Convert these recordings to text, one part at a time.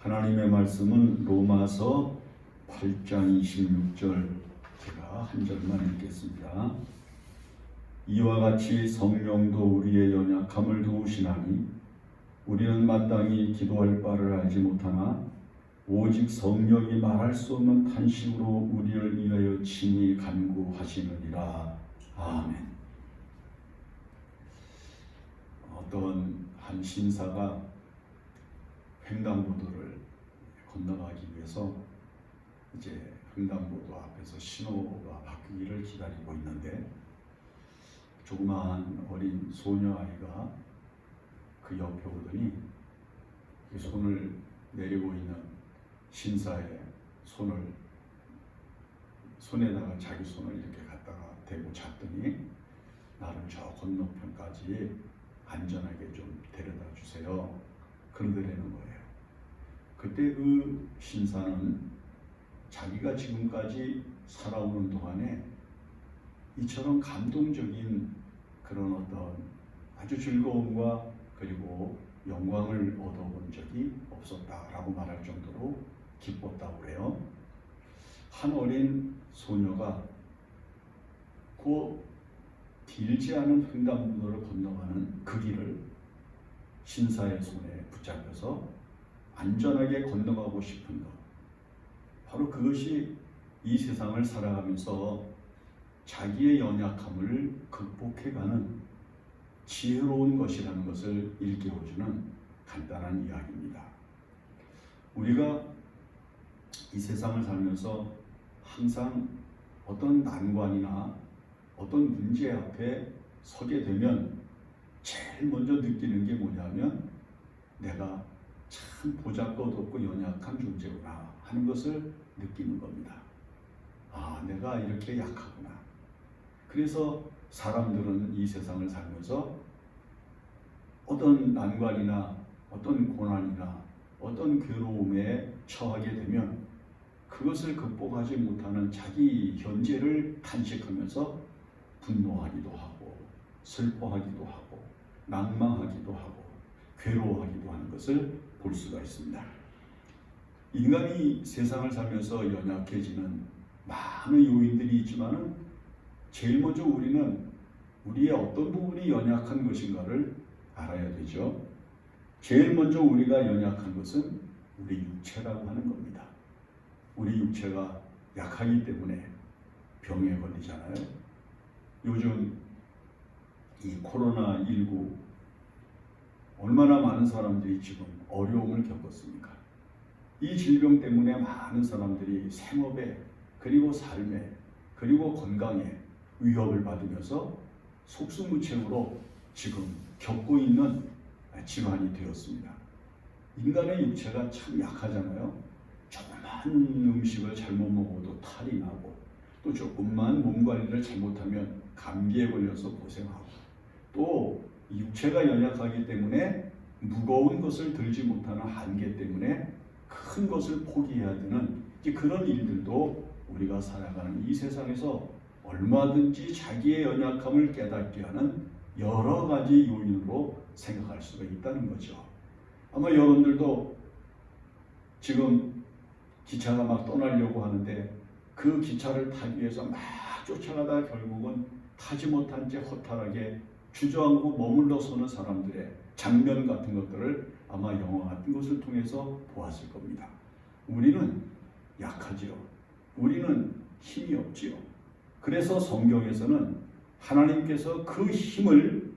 하나님의 말씀은 로마서 8장 26절, 제가 한 절만 읽겠습니다. 이와 같이 성령도 우리의 연약함을 도우시나니 우리는 마땅히 기도할 바를 알지 못하나 오직 성령이 말할 수 없는 탄식으로 우리를 위하여 친히 간구하시느니라. 아멘. 어떤 한 신사가 횡단보도를 건너가기 위해서 이제 횡단보도 앞에서 신호가 바뀌기를 기다리고 있는데, 조그마한 어린 소녀 아이가 그 옆에 오더니 그 손을 내리고 있는 신사의 손에다가 자기 손을 이렇게 갖다가 대고 잡더니 나를 저 건너편까지 안전하게 좀 데려다 주세요, 그러더라는 거예요. 그때 그 신사는 자기가 지금까지 살아오는 동안에 이처럼 감동적인 그런 어떤 아주 즐거움과 그리고 영광을 얻어본 적이 없었다라고 말할 정도로 기뻤다고 그래요. 한 어린 소녀가 그 길지 않은 횡단보도를 건너가는 그 길을 신사의 손에 붙잡혀서 안전하게 건너가고 싶은 것, 바로 그것이 이 세상을 살아가면서 자기의 연약함을 극복해가는 지혜로운 것이라는 것을 일깨워주는 간단한 이야기입니다. 우리가 이 세상을 살면서 항상 어떤 난관이나 어떤 문제 앞에 서게 되면 제일 먼저 느끼는 게 뭐냐면 내가 참 보잘것없고 연약한 존재구나 하는 것을 느끼는 겁니다. 아, 내가 이렇게 약하구나. 그래서 사람들은 이 세상을 살면서 어떤 난관이나 어떤 고난이나 어떤 괴로움에 처하게 되면 그것을 극복하지 못하는 자기 현재를 탄식하면서 분노하기도 하고 슬퍼하기도 하고 낭망하기도 하고 괴로워하기도 하는 것을 볼 수가 있습니다. 인간이 세상을 살면서 연약해지는 많은 요인들이 있지만 제일 먼저 우리는 우리의 어떤 부분이 연약한 것인가를 알아야 되죠. 제일 먼저 우리가 연약한 것은 우리 육체라고 하는 겁니다. 우리 육체가 약하기 때문에 병에 걸리잖아요. 요즘 이 코로나19 얼마나 많은 사람들이 지금 어려움을 겪었습니까? 이 질병 때문에 많은 사람들이 생업에 그리고 삶에 그리고 건강에 위협을 받으면서 속수무책으로 지금 겪고 있는 질환이 되었습니다. 인간의 육체가 참 약하잖아요. 조그만 음식을 잘못 먹어도 탈이 나고, 또 조금만 몸 관리를 잘못하면 감기에 걸려서 고생하고, 또 육체가 연약하기 때문에 무거운 것을 들지 못하는 한계 때문에 큰 것을 포기해야 되는 그런 일들도 우리가 살아가는 이 세상에서 얼마든지 자기의 연약함을 깨닫게 하는 여러 가지 요인으로 생각할 수가 있다는 거죠. 아마 여러분들도 지금 기차가 막 떠나려고 하는데 그 기차를 타기 위해서 막 쫓아가다 결국은 타지 못한 채 허탈하게 주저앉고 머물러 서는 사람들의 장면 같은 것들을 아마 영화 같은 것을 통해서 보았을 겁니다. 우리는 약하지요. 우리는 힘이 없지요. 그래서 성경에서는 하나님께서 그 힘을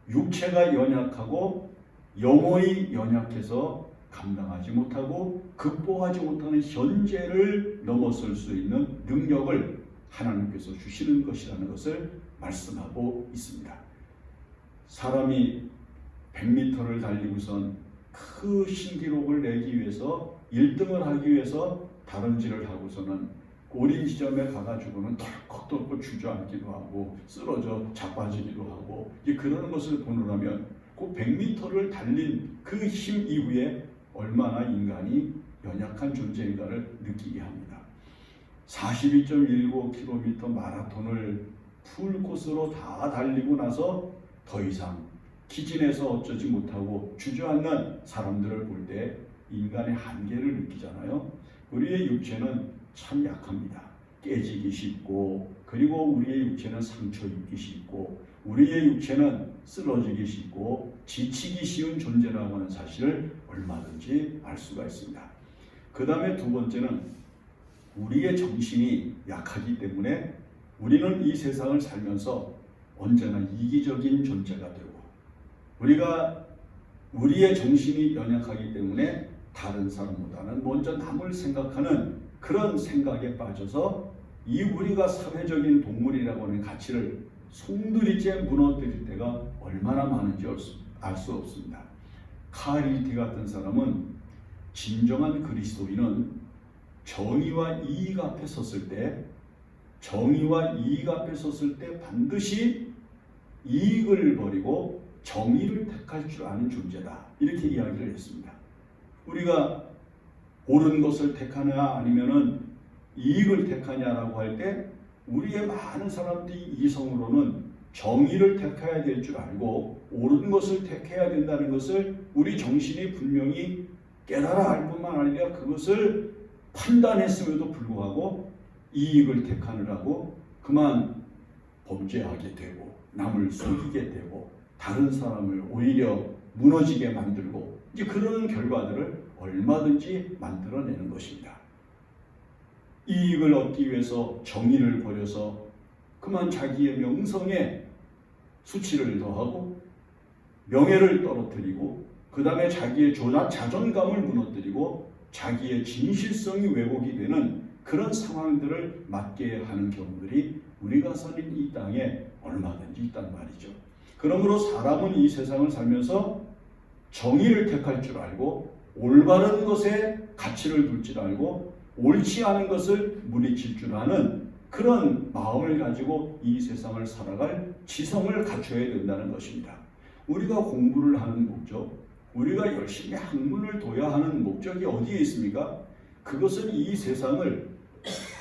육체가 연약하고 영혼이 연약해서 감당하지 못하고 극복하지 못하는 현재를 넘어설 수 있는 능력을 하나님께서 주시는 것이라는 것을 말씀하고 있습니다. 사람이 100m를 달리고선 그 신기록을 내기 위해서 1등을 하기 위해서 다름질을 하고서는 고린 지점에 가가지고는 덜컥덜컥 주저앉기도 하고 쓰러져 자빠지기도 하고 그러는 것을 보느라면 그 100m를 달린 그 힘 이후에 얼마나 인간이 연약한 존재인가를 느끼게 합니다. 42.19km 마라톤을 풀코스로 다 달리고 나서 더 이상 기진에서 어쩌지 못하고 주저앉는 사람들을 볼 때 인간의 한계를 느끼잖아요. 우리의 육체는 참 약합니다. 깨지기 쉽고, 그리고 우리의 육체는 상처 입기 쉽고, 우리의 육체는 쓰러지기 쉽고 지치기 쉬운 존재라고 하는 사실을 얼마든지 알 수가 있습니다. 그 다음에 두 번째는 우리의 정신이 약하기 때문에 우리는 이 세상을 살면서 언제나 이기적인 존재가 되고, 우리의 정신이 연약하기 때문에 다른 사람보다는 먼저 남을 생각하는 그런 생각에 빠져서 이 우리가 사회적인 동물이라고 하는 가치를 송두리째 무너뜨릴 때가 얼마나 많은지 알 수 없습니다. 카리티 같은 사람은 진정한 그리스도인은 정의와 이익 앞에 섰을 때 반드시 이익을 버리고 정의를 택할 줄 아는 존재다, 이렇게 이야기를 했습니다. 우리가 옳은 것을 택하냐 아니면은 이익을 택하냐라고 할 때 우리의 많은 사람들이 이성으로는 정의를 택해야 될 줄 알고 옳은 것을 택해야 된다는 것을 우리 정신이 분명히 깨달아 알 뿐만 아니라 그것을 판단했음에도 불구하고 이익을 택하느라고 그만 범죄하게 되고 남을 속이게 되고 다른 사람을 오히려 무너지게 만들고 이제 그런 결과들을 얼마든지 만들어내는 것입니다. 이익을 얻기 위해서 정의를 버려서 그만 자기의 명성에 수치를 더하고 명예를 떨어뜨리고 그 다음에 자기의 자존감을 무너뜨리고 자기의 진실성이 왜곡이 되는 그런 상황들을 맞게 하는 경우들이 우리가 사는 이 땅에 얼마든지 있단 말이죠. 그러므로 사람은 이 세상을 살면서 정의를 택할 줄 알고 올바른 것에 가치를 둘 줄 알고 옳지 않은 것을 물리칠 줄 아는 그런 마음을 가지고 이 세상을 살아갈 지성을 갖춰야 된다는 것입니다. 우리가 공부를 하는 목적, 우리가 열심히 학문을 둬야 하는 목적이 어디에 있습니까? 그것은 이 세상을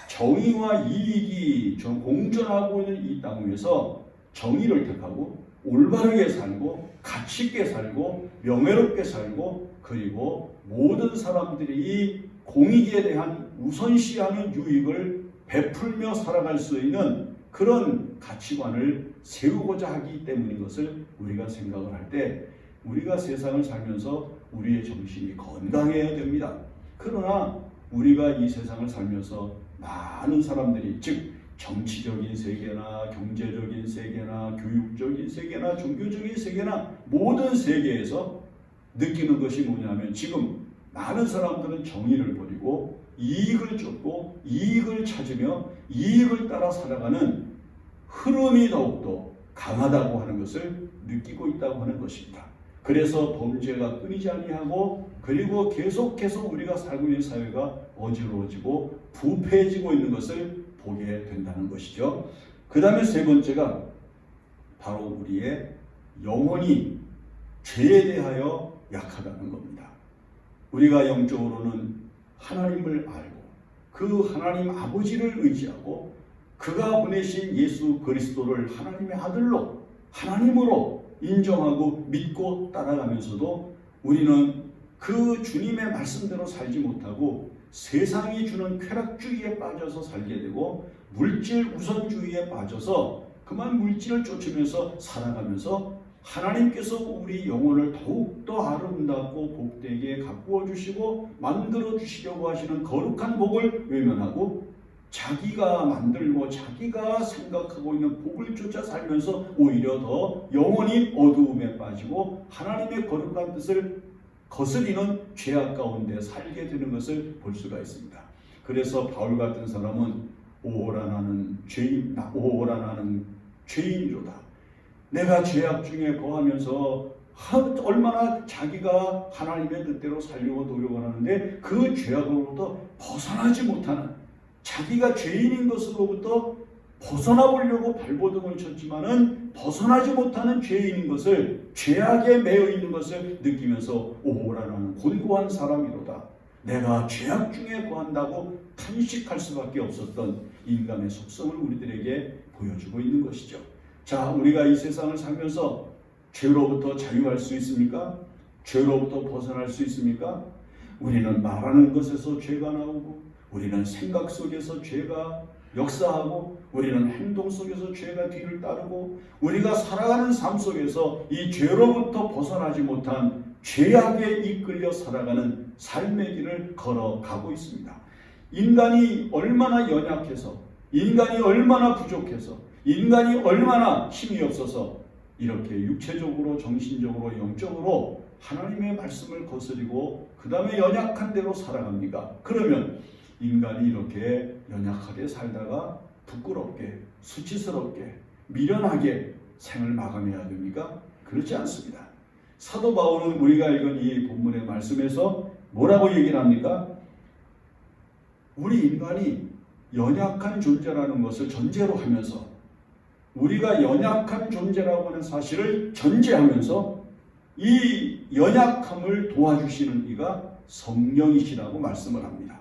정의와 이익이 공존하고 있는 이 땅 위에서 정의를 택하고 올바르게 살고 가치 있게 살고 명예롭게 살고 그리고 모든 사람들이 공익에 대한 우선시하는 유익을 베풀며 살아갈 수 있는 그런 가치관을 세우고자 하기 때문인 것을 우리가 생각을 할 때 우리가 세상을 살면서 우리의 정신이 건강해야 됩니다. 그러나 우리가 이 세상을 살면서 많은 사람들이 즉 정치적인 세계나 경제적인 세계나 교육적인 세계나 종교적인 세계나 모든 세계에서 느끼는 것이 뭐냐면 지금 많은 사람들은 정의를 버리고 이익을 쫓고 이익을 찾으며 이익을 따라 살아가는 흐름이 더욱더 강하다고 하는 것을 느끼고 있다고 하는 것입니다. 그래서 범죄가 끊이지 아니하고 그리고 계속해서 우리가 살고 있는 사회가 어지러워지고 부패해지고 있는 것을 보게 된다는 것이죠. 그 다음에 세 번째가 바로 우리의 영혼이 죄에 대하여 약하다는 겁니다. 우리가 영적으로는 하나님을 알고 그 하나님 아버지를 의지하고 그가 보내신 예수 그리스도를 하나님의 아들로 하나님으로 인정하고 믿고 따라가면서도 우리는 그 주님의 말씀대로 살지 못하고 세상이 주는 쾌락주의에 빠져서 살게 되고 물질 우선주의에 빠져서 그만 물질을 쫓으면서 살아가면서 하나님께서 우리 영혼을 더욱더 아름답고 복되게 가꾸어 주시고 만들어 주시려고 하시는 거룩한 복을 외면하고 자기가 만들고 자기가 생각하고 있는 복을 쫓아 살면서 오히려 더 영혼이 어두움에 빠지고 하나님의 거룩한 뜻을 거스리는 죄악 가운데 살게 되는 것을 볼 수가 있습니다. 그래서 바울 같은 사람은 오호라 나는 죄인이로다. 내가 죄악 중에 거하면서 얼마나 자기가 하나님의 뜻대로 살려고 노력을 하는데 그 죄악으로부터 벗어나지 못하는 자기가 죄인인 것으로부터 벗어나 보려고 발버둥을 쳤지만은 벗어나지 못하는 죄인인 것을 죄악에 매여 있는 것을 느끼면서 오호라는 곤고한 사람이로다. 내가 죄악 중에 거한다고 탄식할 수밖에 없었던 인간의 속성을 우리들에게 보여주고 있는 것이죠. 자, 우리가 이 세상을 살면서 죄로부터 자유할 수 있습니까? 죄로부터 벗어날 수 있습니까? 우리는 말하는 것에서 죄가 나오고, 우리는 생각 속에서 죄가 역사하고, 우리는 행동 속에서 죄가 뒤를 따르고, 우리가 살아가는 삶 속에서 이 죄로부터 벗어나지 못한 죄악에 이끌려 살아가는 삶의 길을 걸어가고 있습니다. 인간이 얼마나 연약해서, 인간이 얼마나 부족해서, 인간이 얼마나 힘이 없어서 이렇게 육체적으로, 정신적으로, 영적으로 하나님의 말씀을 거스리고 그 다음에 연약한 대로 살아갑니까? 그러면 인간이 이렇게 연약하게 살다가 부끄럽게, 수치스럽게, 미련하게 생을 마감해야 됩니까? 그렇지 않습니다. 사도 바울은 우리가 읽은 이 본문의 말씀에서 뭐라고 얘기를 합니까? 우리 인간이 연약한 존재라는 것을 전제로 하면서, 우리가 연약한 존재라고 하는 사실을 전제하면서 이 연약함을 도와주시는 이가 성령이시라고 말씀을 합니다.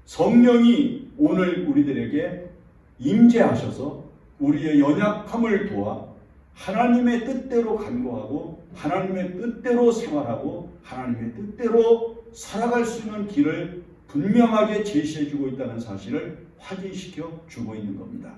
성령이 오늘 우리들에게 임재하셔서 우리의 연약함을 도와 하나님의 뜻대로 간구하고 하나님의 뜻대로 생활하고 하나님의 뜻대로 살아갈 수 있는 길을 분명하게 제시해주고 있다는 사실을 확인시켜 주고 있는 겁니다.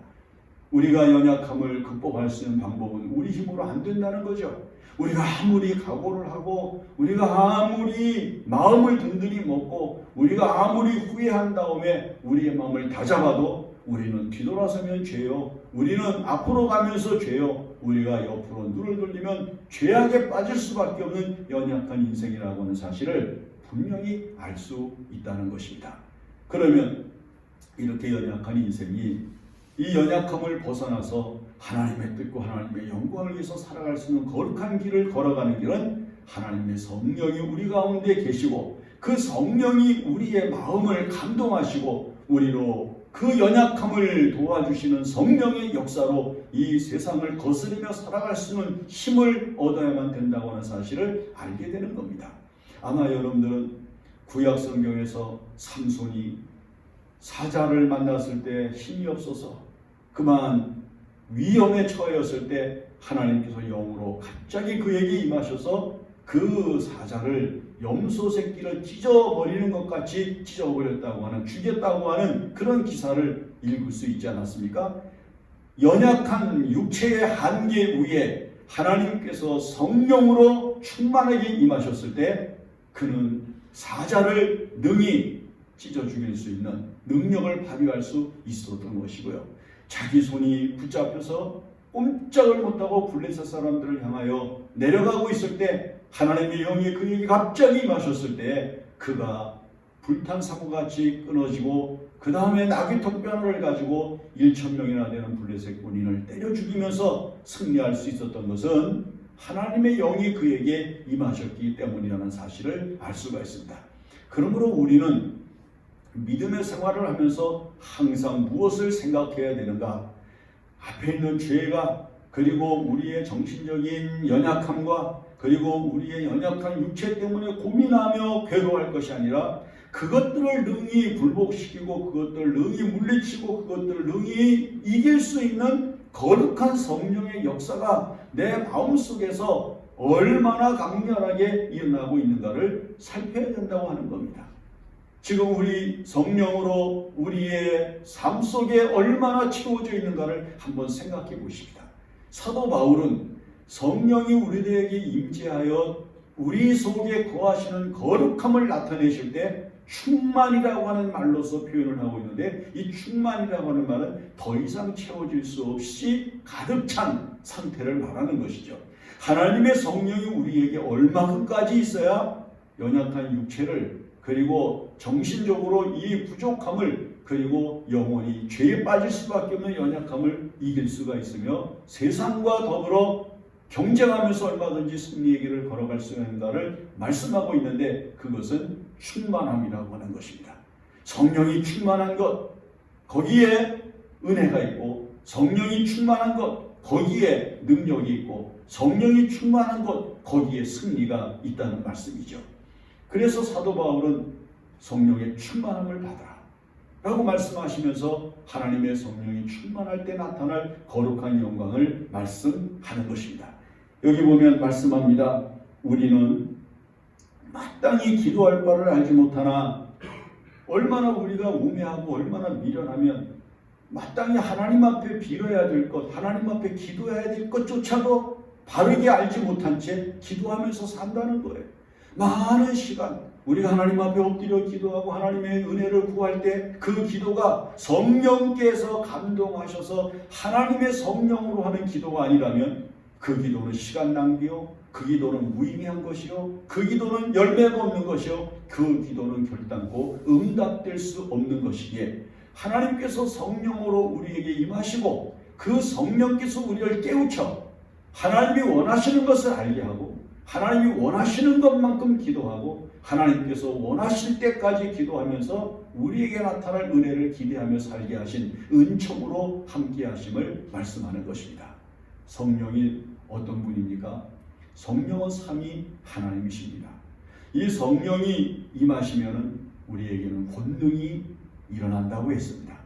우리가 연약함을 극복할 수 있는 방법은 우리 힘으로 안 된다는 거죠. 우리가 아무리 각오를 하고, 우리가 아무리 마음을 든든히 먹고, 우리가 아무리 후회한 다음에 우리의 마음을 다잡아도 우리는 뒤돌아서면 죄요, 우리는 앞으로 가면서 죄요, 우리가 옆으로 눈을 돌리면 죄악에 빠질 수밖에 없는 연약한 인생이라고 하는 사실을 분명히 알 수 있다는 것입니다. 그러면 이렇게 연약한 인생이 이 연약함을 벗어나서 하나님의 뜻과 하나님의 영광을 위해서 살아갈 수 있는 거룩한 길을 걸어가는 길은 하나님의 성령이 우리 가운데 계시고, 그 성령이 우리의 마음을 감동하시고 우리로 그 연약함을 도와주시는 성령의 역사로 이 세상을 거스르며 살아갈 수 있는 힘을 얻어야만 된다고 하는 사실을 알게 되는 겁니다. 아마 여러분들은 구약 성경에서 삼손이 사자를 만났을 때 힘이 없어서 그만 위험에 처했을 때 하나님께서 영으로 갑자기 그에게 임하셔서 그 사자를 염소 새끼를 찢어버리는 것 같이 찢어버렸다고 하는, 죽였다고 하는 그런 기사를 읽을 수 있지 않았습니까? 연약한 육체의 한계 위에 하나님께서 성령으로 충만하게 임하셨을 때 그는 사자를 능히 찢어 죽일 수 있는 능력을 발휘할 수 있었던 것이고요. 자기 손이 붙잡혀서 꼼짝을 못하고 블레셋 사람들을 향하여 내려가고 있을 때 하나님의 영이 그에게 갑자기 임하셨을 때 그가 불탄 사고같이 끊어지고 그 다음에 나귀 턱뼈를 가지고 1,000명이나 되는 블레셋 군인을 때려 죽이면서 승리할 수 있었던 것은 하나님의 영이 그에게 임하셨기 때문이라는 사실을 알 수가 있습니다. 그러므로 우리는 믿음의 생활을 하면서 항상 무엇을 생각해야 되는가? 앞에 있는 죄가, 그리고 우리의 정신적인 연약함과 그리고 우리의 연약한 육체 때문에 고민하며 괴로워할 것이 아니라 그것들을 능히 굴복시키고 그것들을 능히 물리치고 그것들을 능히 이길 수 있는 거룩한 성령의 역사가 내 마음속에서 얼마나 강렬하게 일어나고 있는가를 살펴야 된다고 하는 겁니다. 지금 우리 성령으로 우리의 삶 속에 얼마나 채워져 있는가를 한번 생각해 보십시다. 사도 바울은 성령이 우리들에게 임재하여 우리 속에 거하시는 거룩함을 나타내실 때 충만이라고 하는 말로서 표현을 하고 있는데, 이 충만이라고 하는 말은 더 이상 채워질 수 없이 가득 찬 상태를 말하는 것이죠. 하나님의 성령이 우리에게 얼마큼까지 있어야 연약한 육체를, 그리고 정신적으로 이 부족함을, 그리고 영원히 죄에 빠질 수밖에 없는 연약함을 이길 수가 있으며 세상과 더불어 경쟁하면서 얼마든지 승리의 길을 걸어갈 수 있는가를 말씀하고 있는데, 그것은 충만함이라고 하는 것입니다. 성령이 충만한 것, 거기에 은혜가 있고, 성령이 충만한 것, 거기에 능력이 있고, 성령이 충만한 것, 거기에 승리가 있다는 말씀이죠. 그래서 사도 바울은 성령의 충만함을 받아라 라고 말씀하시면서 하나님의 성령이 충만할 때 나타날 거룩한 영광을 말씀하는 것입니다. 여기 보면 말씀합니다. 우리는 마땅히 기도할 바를 알지 못하나 얼마나 우리가 우매하고 얼마나 미련하면 마땅히 하나님 앞에 빌어야 될 것, 하나님 앞에 기도해야 될 것조차도 바르게 알지 못한 채 기도하면서 산다는 거예요. 많은 시간 우리가 하나님 앞에 엎드려 기도하고 하나님의 은혜를 구할 때 그 기도가 성령께서 감동하셔서 하나님의 성령으로 하는 기도가 아니라면 그 기도는 시간 낭비요, 그 기도는 무의미한 것이요, 그 기도는 열매가 없는 것이요, 그 기도는 결단코 응답될 수 없는 것이기에 하나님께서 성령으로 우리에게 임하시고 그 성령께서 우리를 깨우쳐 하나님이 원하시는 것을 알게 하고 하나님이 원하시는 것만큼 기도하고 하나님께서 원하실 때까지 기도하면서 우리에게 나타날 은혜를 기대하며 살게 하신 은총으로 함께 하심을 말씀하는 것입니다. 성령이 어떤 분입니까? 성령은 삼위 하나님이십니다. 이 성령이 임하시면 우리에게는 권능이 일어난다고 했습니다.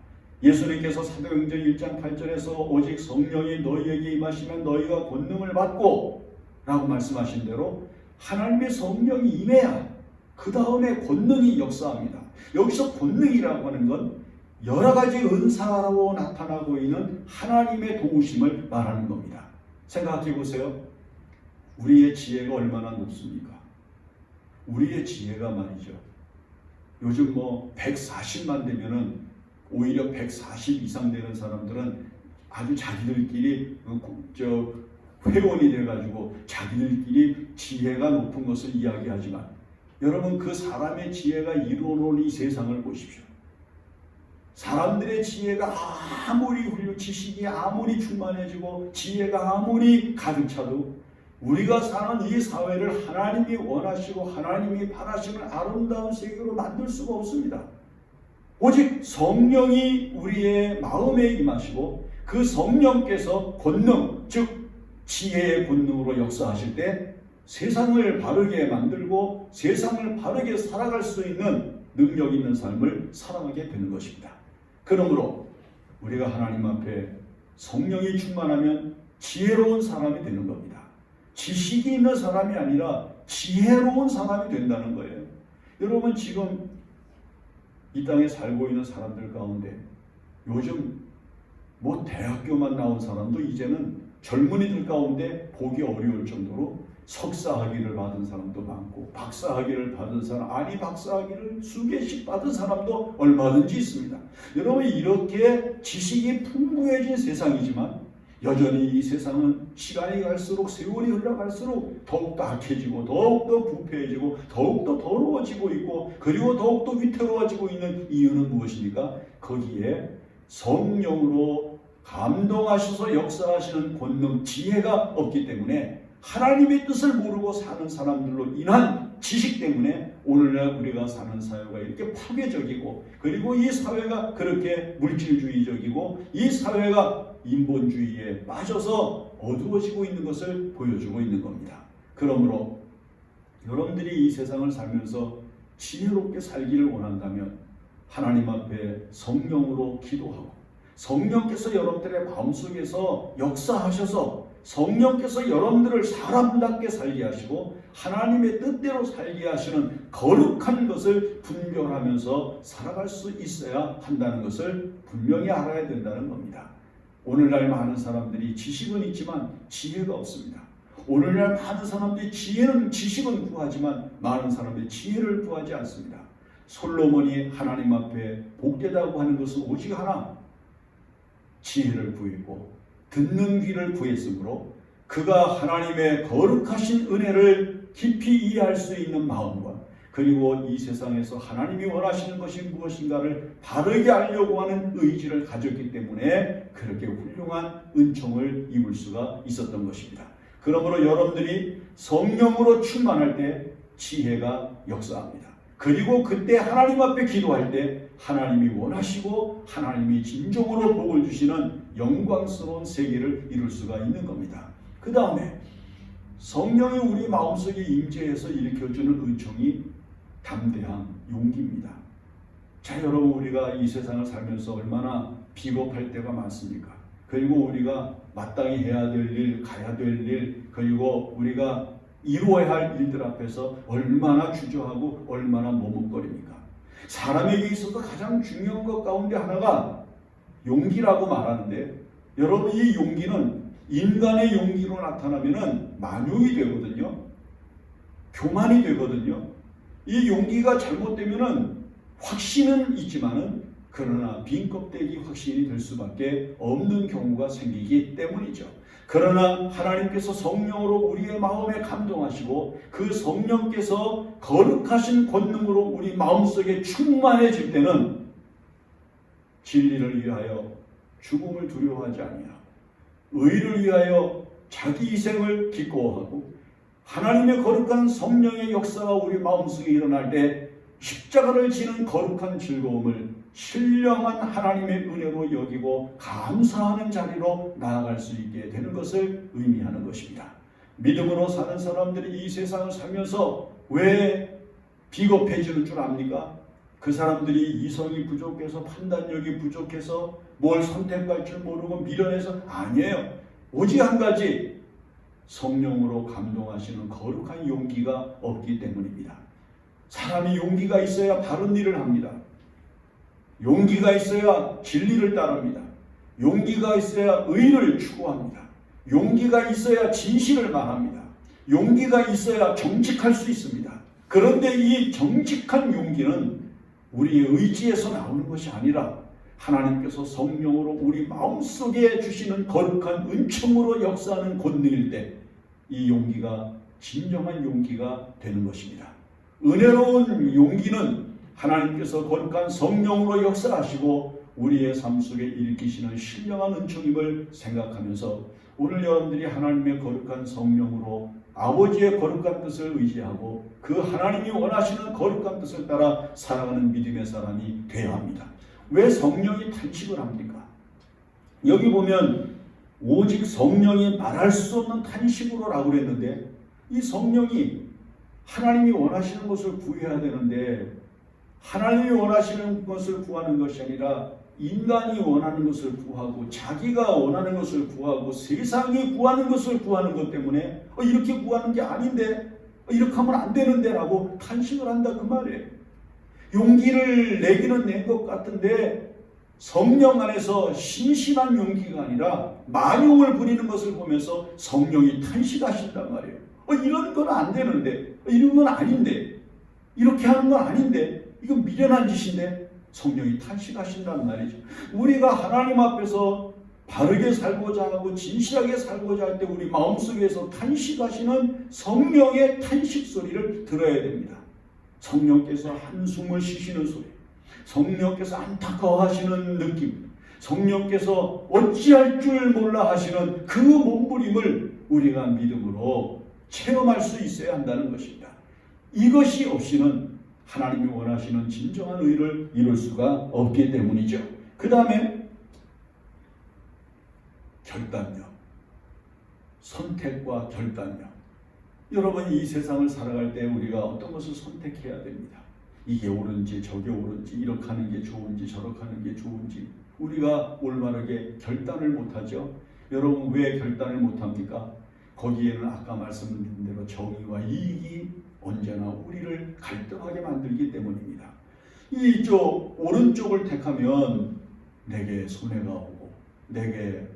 예수님께서 사도행전 1장 8절에서 오직 성령이 너희에게 임하시면 너희가 권능을 받고 라고 말씀하신 대로 하나님의 성령이 임해야 그 다음에 권능이 역사합니다. 여기서 권능이라고 하는 건 여러 가지 은사로 나타나고 있는 하나님의 도우심을 말하는 겁니다. 생각해 보세요. 우리의 지혜가 얼마나 높습니까? 우리의 지혜가 말이죠. 요즘 140만 되면은 오히려 140 이상 되는 사람들은 아주 자기들끼리 회원이 돼가지고 자기들끼리 지혜가 높은 것을 이야기하지만 여러분 그 사람의 지혜가 이루어놓은 이 세상을 보십시오. 사람들의 지혜가 아무리 지식이 아무리 충만해지고 지혜가 아무리 가득 차도 우리가 사는 이 사회를 하나님이 원하시고 하나님이 바라시는 아름다운 세계로 만들 수가 없습니다. 오직 성령이 우리의 마음에 임하시고 그 성령께서 권능, 즉 지혜의 권능으로 역사하실 때 세상을 바르게 만들고 세상을 바르게 살아갈 수 있는 능력 있는 삶을 살아가게 되는 것입니다. 그러므로 우리가 하나님 앞에 성령이 충만하면 지혜로운 사람이 되는 겁니다. 지식이 있는 사람이 아니라 지혜로운 사람이 된다는 거예요. 여러분 지금 이 땅에 살고 있는 사람들 가운데 요즘 대학교만 나온 사람도 이제는 젊은이들 가운데 보기 어려울 정도로 석사학위를 받은 사람도 많고 박사학위를 받은 사람, 아니 박사학위를 수개씩 받은 사람도 얼마든지 있습니다. 여러분 이렇게 지식이 풍부해진 세상이지만 여전히 이 세상은 시간이 갈수록 세월이 흘러갈수록 더욱더 악해지고 더욱더 부패해지고 더욱더 더러워지고 있고 그리고 더욱더 위태로워지고 있는 이유는 무엇입니까? 거기에 성령으로 감동하셔서 역사하시는 권능, 지혜가 없기 때문에 하나님의 뜻을 모르고 사는 사람들로 인한 지식 때문에 오늘날 우리가 사는 사회가 이렇게 파괴적이고 그리고 이 사회가 그렇게 물질주의적이고 이 사회가 인본주의에 빠져서 어두워지고 있는 것을 보여주고 있는 겁니다. 그러므로 여러분들이 이 세상을 살면서 지혜롭게 살기를 원한다면 하나님 앞에 성령으로 기도하고 성령께서 여러분들의 마음속에서 역사하셔서 성령께서 여러분들을 사람답게 살게 하시고 하나님의 뜻대로 살게 하시는 거룩한 것을 분별하면서 살아갈 수 있어야 한다는 것을 분명히 알아야 된다는 겁니다. 오늘날 많은 사람들이 지식은 있지만 지혜가 없습니다. 오늘날 많은 사람들이 지식은 구하지만 많은 사람들이 지혜를 구하지 않습니다. 솔로몬이 하나님 앞에 복되다고 하는 것은 오직 하나, 지혜를 구했고 듣는 귀를 구했으므로 그가 하나님의 거룩하신 은혜를 깊이 이해할 수 있는 마음과 그리고 이 세상에서 하나님이 원하시는 것이 무엇인가를 바르게 알려고 하는 의지를 가졌기 때문에 그렇게 훌륭한 은총을 입을 수가 있었던 것입니다. 그러므로 여러분들이 성령으로 충만할 때 지혜가 역사합니다. 그리고 그때 하나님 앞에 기도할 때 하나님이 원하시고 하나님이 진정으로 복을 주시는 영광스러운 세계를 이룰 수가 있는 겁니다. 그 다음에 성령이 우리 마음속에 임재해서 일으켜주는 은총이 담대함, 용기입니다. 자, 여러분 우리가 이 세상을 살면서 얼마나 비겁할 때가 많습니까? 그리고 우리가 마땅히 해야 될 일, 가야 될 일, 그리고 우리가 이루어야 할 일들 앞에서 얼마나 주저하고 얼마나 머뭇거립니까? 사람에게 있어서 가장 중요한 것 가운데 하나가 용기라고 말하는데, 여러분 이 용기는 인간의 용기로 나타나면은 만용이 되거든요. 교만이 되거든요. 이 용기가 잘못되면은 확신은 있지만은 그러나 빈 껍데기 확신이 될 수밖에 없는 경우가 생기기 때문이죠. 그러나 하나님께서 성령으로 우리의 마음에 감동하시고 그 성령께서 거룩하신 권능으로 우리 마음속에 충만해질 때는 진리를 위하여 죽음을 두려워하지 아니하고 의를 위하여 자기 희생을 기꺼워하고 하나님의 거룩한 성령의 역사가 우리 마음속에 일어날 때 십자가를 지는 거룩한 즐거움을 신령한 하나님의 은혜로 여기고 감사하는 자리로 나아갈 수 있게 되는 것을 의미하는 것입니다. 믿음으로 사는 사람들이 이 세상을 살면서 왜 비겁해지는 줄 압니까? 그 사람들이 이성이 부족해서 판단력이 부족해서 뭘 선택할 줄 모르고 미련해서 아니에요. 오직 한 가지, 성령으로 감동하시는 거룩한 용기가 없기 때문입니다. 사람이 용기가 있어야 바른 일을 합니다. 용기가 있어야 진리를 따릅니다. 용기가 있어야 의를 추구합니다. 용기가 있어야 진실을 말합니다. 용기가 있어야 정직할 수 있습니다. 그런데 이 정직한 용기는 우리의 의지에서 나오는 것이 아니라 하나님께서 성령으로 우리 마음속에 주시는 거룩한 은총으로 역사하는 권능일 때 이 용기가 진정한 용기가 되는 것입니다. 은혜로운 용기는 하나님께서 거룩한 성령으로 역사하시고 우리의 삶 속에 일으키시는 신령한 은총임을 생각하면서 오늘 여러분들이 하나님의 거룩한 성령으로 아버지의 거룩한 뜻을 의지하고 그 하나님이 원하시는 거룩한 뜻을 따라 살아가는 믿음의 사람이 되어야 합니다. 왜 성령이 탄식을 합니까? 여기 보면 오직 성령이 말할 수 없는 탄식으로 라고 그랬는데, 이 성령이 하나님이 원하시는 것을 구해야 되는데 하나님이 원하시는 것을 구하는 것이 아니라 인간이 원하는 것을 구하고 자기가 원하는 것을 구하고 세상이 구하는 것을 구하는 것 때문에 이렇게 구하는 게 아닌데, 이렇게 하면 안 되는데 라고 탄식을 한다 그 말이에요. 용기를 내기는 낸 것 같은데 성령 안에서 심심한 용기가 아니라 만용을 부리는 것을 보면서 성령이 탄식하신단 말이에요. 이런 건 안 되는데, 이런 건 아닌데, 이렇게 하는 건 아닌데, 이건 미련한 짓인데 성령이 탄식하신단 말이죠. 우리가 하나님 앞에서 바르게 살고자 하고 진실하게 살고자 할 때 우리 마음속에서 탄식하시는 성령의 탄식 소리를 들어야 됩니다. 성령께서 한숨을 쉬시는 소리, 성령께서 안타까워하시는 느낌, 성령께서 어찌할 줄 몰라 하시는 그 몸부림을 우리가 믿음으로 체험할 수 있어야 한다는 것입니다. 이것이 없이는 하나님이 원하시는 진정한 의를 이룰 수가 없기 때문이죠. 그 다음에 결단력, 선택과 결단력. 여러분, 이 세상을 살아갈 때 우리가 어떤 것을 선택해야 됩니다. 이게 옳은지 저게 옳은지, 이렇게 하는 게 좋은지 저렇게 하는 게 좋은지 우리가 올바르게 결단을 못하죠. 여러분, 왜 결단을 못합니까? 거기에는 아까 말씀드린 대로 정의와 이익이 언제나 우리를 갈등하게 만들기 때문입니다. 이쪽 오른쪽을 택하면 내게 손해가 오고 내게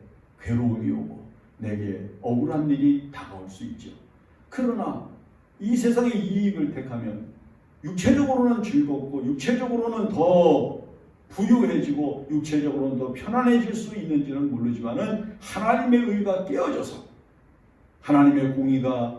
괴로움이 오고 내게 억울한 일이 다가올 수 있죠. 그러나 이 세상의 이익을 택하면 육체적으로는 즐겁고 육체적으로는 더 부유해지고 육체적으로는 더 편안해질 수 있는지는 모르지만은 하나님의 의가 깨어져서 하나님의 공의가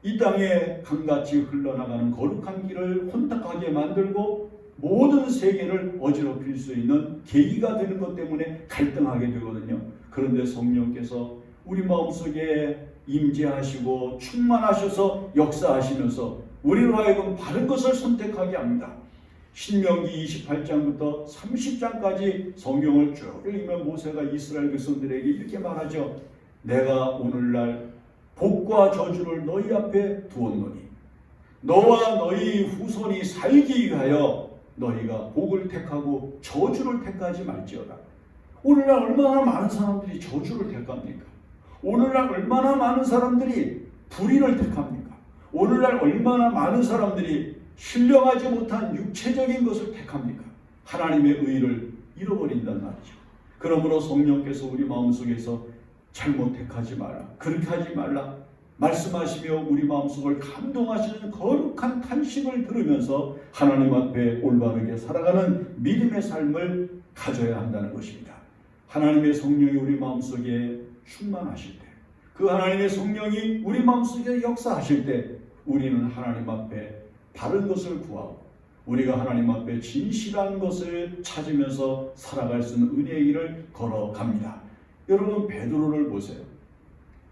이 땅에 강같이 흘러나가는 거룩한 길을 혼탁하게 만들고 모든 세계를 어지럽힐 수 있는 계기가 되는 것 때문에 갈등하게 되거든요. 그런데 성령께서 우리 마음속에 임재하시고 충만하셔서 역사하시면서 우리로 하여금 바른 것을 선택하게 합니다. 신명기 28장부터 30장까지 성경을 쭉 읽으면 모세가 이스라엘 백성들에게 이렇게 말하죠. 내가 오늘날 복과 저주를 너희 앞에 두었노니 너와 너희 후손이 살기 위하여 너희가 복을 택하고 저주를 택하지 말지어다. 오늘날 얼마나 많은 사람들이 저주를 택합니까? 오늘날 얼마나 많은 사람들이 불의를 택합니까? 오늘날 얼마나 많은 사람들이 신령하지 못한 육체적인 것을 택합니까? 하나님의 의를 잃어버린단 말이죠. 그러므로 성령께서 우리 마음속에서 잘못 택하지 마라, 그렇게 하지 말라 말씀하시며 우리 마음속을 감동하시는 거룩한 탄식을 들으면서 하나님 앞에 올바르게 살아가는 믿음의 삶을 가져야 한다는 것입니다. 하나님의 성령이 우리 마음속에 충만하실 때, 그 하나님의 성령이 우리 마음속에 역사하실 때 우리는 하나님 앞에 바른 것을 구하고 우리가 하나님 앞에 진실한 것을 찾으면서 살아갈 수 있는 은혜의 길을 걸어갑니다. 여러분, 베드로를 보세요.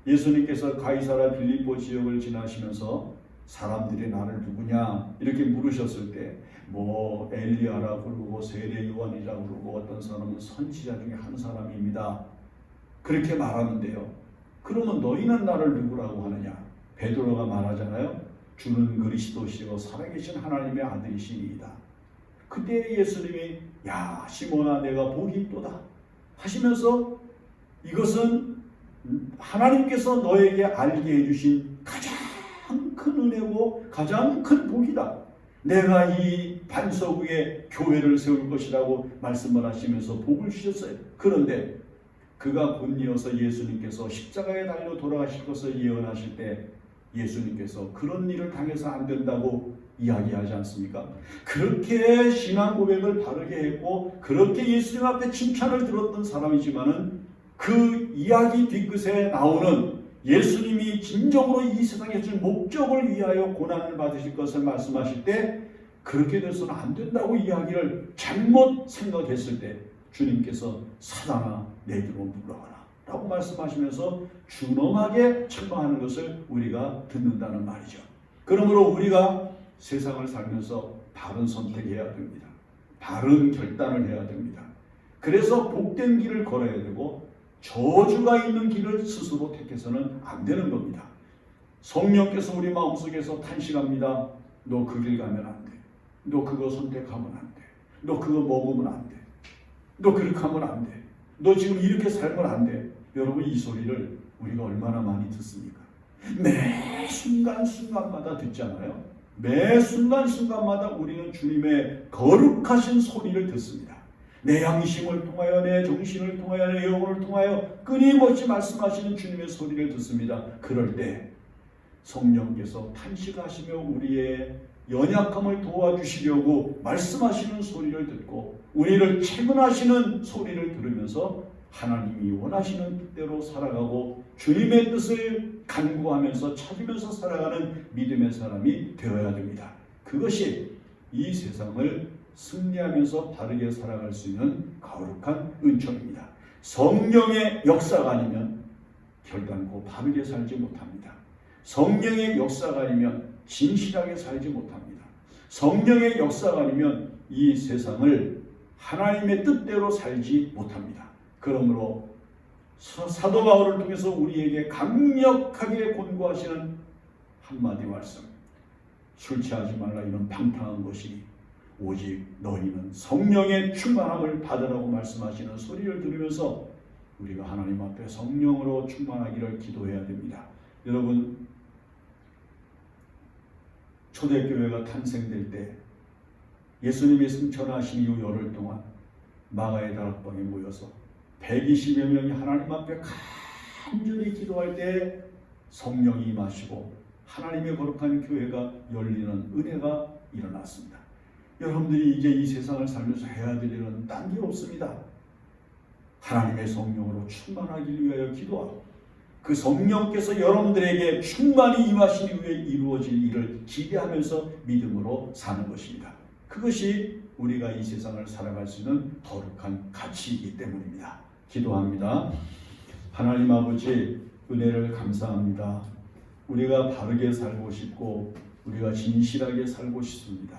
예수님께서 가이사라 빌립보 지역을 지나시면서 사람들이 나를 누구냐 이렇게 물으셨을 때 뭐 엘리야라고 그러고 세례 요한이라고 그러고 어떤 사람은 선지자 중에 한 사람입니다. 그렇게 말하는데요. 그러면 너희는 나를 누구라고 하느냐? 베드로가 말하잖아요. 주는 그리스도시요 살아계신 하나님의 아들이시니이다. 그때 예수님이 야 시몬아 내가 복이 있도다 하시면서 이것은 하나님께서 너에게 알게 해주신 가장 큰 은혜고 가장 큰 복이다. 내가 이 반석 위에 교회를 세울 것이라고 말씀을 하시면서 복을 주셨어요. 그런데 그가 곧 이어서 예수님께서 십자가에 달려 돌아가실 것을 예언하실 때 예수님께서 그런 일을 당해서 안 된다고 이야기하지 않습니까? 그렇게 신앙 고백을 바르게 했고 그렇게 예수님 앞에 칭찬을 들었던 사람이지만은 그 이야기 뒤끝에 나오는 예수님이 진정으로 이 세상에 줄 목적을 위하여 고난을 받으실 것을 말씀하실 때 그렇게 돼서는 안 된다고 이야기를 잘못 생각했을 때 주님께서 사단아 내게로 물러가라 라고 말씀하시면서 준엄하게 책망하는 것을 우리가 듣는다는 말이죠. 그러므로 우리가 세상을 살면서 바른 선택해야 됩니다. 바른 결단을 해야 됩니다. 그래서 복된 길을 걸어야 되고 저주가 있는 길을 스스로 택해서는 안 되는 겁니다. 성령께서 우리 마음속에서 탄식합니다. 너 그 길 가면 안 돼. 너 그거 선택하면 안 돼. 너 그거 먹으면 안 돼. 너 그렇게 하면 안 돼. 너 지금 이렇게 살면 안 돼. 여러분 이 소리를 우리가 얼마나 많이 듣습니까? 매 순간순간마다 듣잖아요. 매 순간순간마다 우리는 주님의 거룩하신 소리를 듣습니다. 내 양심을 통하여 내 정신을 통하여 내 영혼을 통하여 끊임없이 말씀하시는 주님의 소리를 듣습니다. 그럴 때 성령께서 탄식하시며 우리의 연약함을 도와주시려고 말씀하시는 소리를 듣고 우리를 체문하시는 소리를 들으면서 하나님이 원하시는 뜻대로 살아가고 주님의 뜻을 간구하면서 찾으면서 살아가는 믿음의 사람이 되어야 됩니다. 그것이 이 세상을 승리하면서 바르게 살아갈 수 있는 거룩한 은총입니다. 성령의 역사가 아니면 결단코 바르게 살지 못합니다. 성령의 역사가 아니면 진실하게 살지 못합니다. 성령의 역사가 아니면 이 세상을 하나님의 뜻대로 살지 못합니다. 그러므로 사도 바울을 통해서 우리에게 강력하게 권고하시는 한마디 말씀, 술 취하지 말라 이런 방탕한 것이 오직 너희는 성령의 충만함을 받으라고 말씀하시는 소리를 들으면서 우리가 하나님 앞에 성령으로 충만하기를 기도해야 됩니다. 여러분 초대교회가 탄생될 때 예수님이 승천하신 이후 열흘 동안 마가의 다락방에 모여서 120여 명이 하나님 앞에 간절히 기도할 때 성령이 임하시고 하나님의 거룩한 교회가 열리는 은혜가 일어났습니다. 여러분들이 이제 이 세상을 살면서 해야 될 일은 딴 게 없습니다. 하나님의 성령으로 충만하기 위하여 기도하고 그 성령께서 여러분들에게 충만히 임하신 이후에 이루어질 일을 기대하면서 믿음으로 사는 것입니다. 그것이 우리가 이 세상을 살아갈 수 있는 거룩한 가치이기 때문입니다. 기도합니다. 하나님 아버지 은혜를 감사합니다. 우리가 바르게 살고 싶고 우리가 진실하게 살고 싶습니다.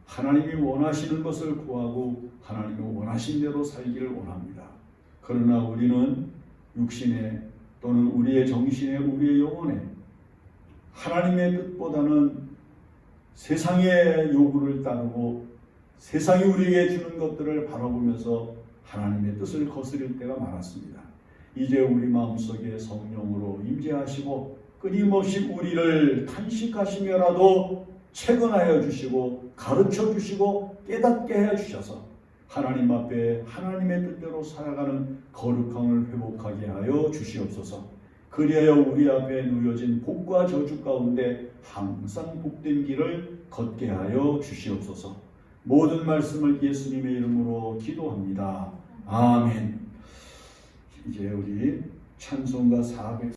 하나님이 원하시는 것을 구하고 하나님이 원하신 대로 살기를 원합니다. 그러나 우리는 육신에 또는 우리의 정신에 우리의 영혼에 하나님의 뜻보다는 세상의 요구를 따르고 세상이 우리에게 주는 것들을 바라보면서 하나님의 뜻을 거스릴 때가 많았습니다. 이제 우리 마음속에 성령으로 임재하시고 끊임없이 우리를 탄식하시며라도 채근하여 주시고 가르쳐 주시고 깨닫게 해 주셔서 하나님 앞에 하나님의 뜻대로 살아가는 거룩함을 회복하게 하여 주시옵소서. 그리하여 우리 앞에 놓여진 복과 저주 가운데 항상 복된 길을 걷게 하여 주시옵소서. 모든 말씀을 예수님의 이름으로 기도합니다. 아멘. 이제 우리 찬송가 400